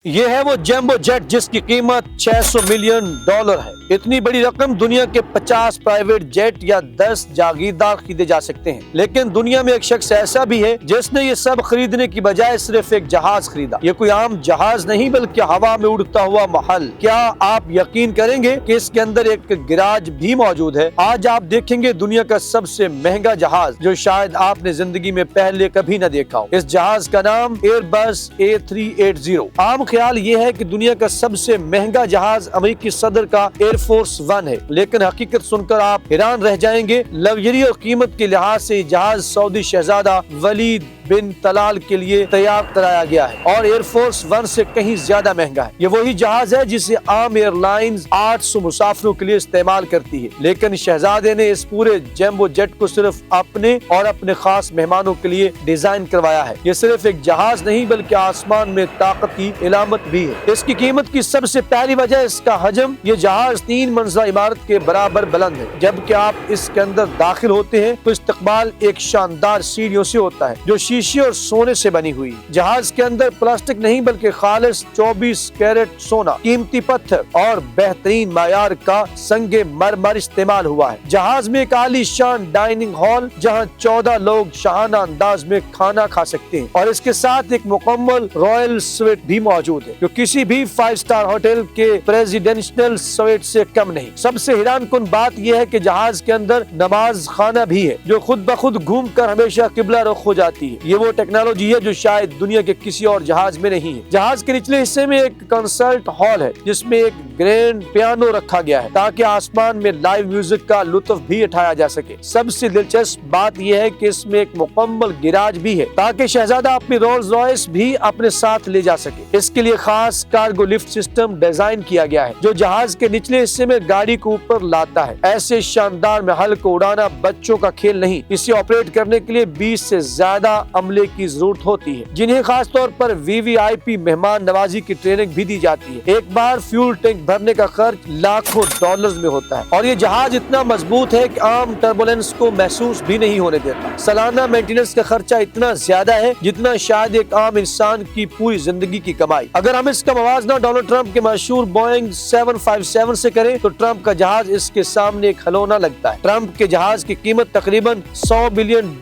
یہ ہے وہ جیمبو جیٹ جس کی قیمت $600 ملین ہے۔ اتنی بڑی رقم دنیا کے 50 پرائیویٹ جیٹ یا 10 جاگیردار خریدے جا سکتے ہیں، لیکن دنیا میں ایک شخص ایسا بھی ہے جس نے یہ سب خریدنے کی بجائے صرف ایک جہاز خریدا۔ یہ کوئی عام جہاز نہیں بلکہ ہوا میں اڑتا ہوا محل۔ کیا آپ یقین کریں گے کہ اس کے اندر ایک گراج بھی موجود ہے؟ آج آپ دیکھیں گے دنیا کا سب سے مہنگا جہاز جو شاید آپ نے زندگی میں پہلے کبھی نہ دیکھا ہو۔ اس جہاز کا نام ایئر بس A380۔ عام خیال یہ ہے کہ دنیا کا سب سے مہنگا جہاز امریکی صدر کا ایئر فورس ون ہے، لیکن حقیقت سن کر آپ حیران رہ جائیں گے۔ لگژری اور قیمت کے لحاظ سے یہ جہاز سعودی شہزادہ ولید بن طلال کے لیے تیار کرایا گیا ہے اور ایئر فورس ون سے کہیں زیادہ مہنگا ہے۔ یہ وہی جہاز ہے جسے عام ایئر لائنز 800 مسافروں کے لیے استعمال کرتی ہے، لیکن شہزادے نے اس پورے جیمبو جیٹ کو صرف اپنے اور اپنے خاص مہمانوں کے لیے ڈیزائن کروایا ہے۔ یہ صرف ایک جہاز نہیں بلکہ آسمان میں طاقت کی علامت بھی ہے۔ اس کی قیمت کی سب سے پہلی وجہ اس کا حجم۔ یہ جہاز 3 منزلہ عمارت کے برابر بلند ہے۔ جبکہ آپ اس کے اندر داخل ہوتے ہیں تو استقبال ایک شاندار سیڑھیوں سے ہوتا ہے جو شیشے اور سونے سے بنی ہوئی ہے۔ جہاز کے اندر پلاسٹک نہیں بلکہ خالص 24 کیرٹ سونا، قیمتی پتھر اور بہترین معیار کا سنگ مرمر استعمال ہوا ہے۔ جہاز میں ایک عالی شان ڈائننگ ہال جہاں 14 لوگ شاہانہ انداز میں کھانا کھا سکتے ہیں، اور اس کے ساتھ ایک مکمل رائل سویٹ بھی موجود ہے جو کسی بھی 5 اسٹار ہوٹل کے پریزیڈنشل سویٹ سے کم نہیں۔ سب سے حیران کن بات یہ ہے کہ جہاز کے اندر نماز خانہ بھی ہے جو خود بخود گھوم کر ہمیشہ قبلہ رخ ہو جاتی ہے۔ یہ وہ ٹیکنالوجی ہے جو شاید دنیا کے کسی اور جہاز میں نہیں ہے۔ جہاز کے نچلے حصے میں ایک کنسرٹ ہال ہے جس میں ایک گرینڈ پیانو رکھا گیا ہے تاکہ آسمان میں لائیو میوزک کا لطف بھی اٹھایا جا سکے۔ سب سے دلچسپ بات یہ ہے کہ اس میں ایک مکمل گیراج بھی ہے تاکہ شہزادہ اپنی رولز رائس بھی اپنے ساتھ لے جا سکے۔ اس کے لیے خاص کارگو لفٹ سسٹم ڈیزائن کیا گیا ہے جو جہاز کے نچلے حصے میں گاڑی کو اوپر لاتا ہے۔ ایسے شاندار محل کو اڑانا بچوں کا کھیل نہیں، اسے آپریٹ کرنے کے لیے 20 سے زیادہ عملے کی ضرورت ہوتی ہے جنہیں خاص طور پر VIP مہمان نوازی کی ٹریننگ بھی دی جاتی ہے۔ ایک بار فیول ٹینک بھرنے کا خرچ لاکھوں ڈالرز میں ہوتا ہے، اور یہ جہاز اتنا مضبوط ہے کہ عام ٹربولینس کو محسوس بھی نہیں ہونے دیتا۔ سالانہ مینٹیننس کا خرچہ اتنا زیادہ ہے جتنا شاید ایک عام انسان کی پوری زندگی کی کمائی۔ اگر ہم اس کا موازنہ ڈونلڈ ٹرمپ کے مشہور بوئنگ 757 سے کریں تو ٹرمپ کا جہاز اس کے سامنے ایک کھلونا لگتا ہے۔ ٹرمپ کے جہاز کی قیمت تقریباً $100 بلین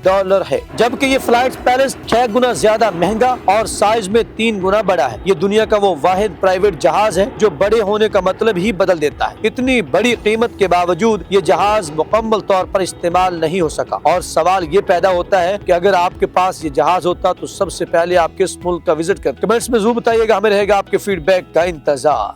ہے، جبکہ یہ فلائٹ پیلس 6 گنا زیادہ مہنگا اور سائز میں 3 گنا بڑا ہے۔ یہ دنیا کا وہ واحد پرائیویٹ جہاز ہے جو بڑے ہونے کا مطلب ہی بدل دیتا ہے۔ اتنی بڑی قیمت کے باوجود یہ جہاز مکمل طور پر استعمال نہیں ہو سکا، اور سوال یہ پیدا ہوتا ہے کہ اگر آپ کے پاس یہ جہاز ہوتا تو سب سے پہلے آپ کس ملک کا وزٹ کرتے؟ کمنٹس میں ضرور بتائیے گا، ہمیں رہے گا آپ کے فیڈ بیک کا انتظار۔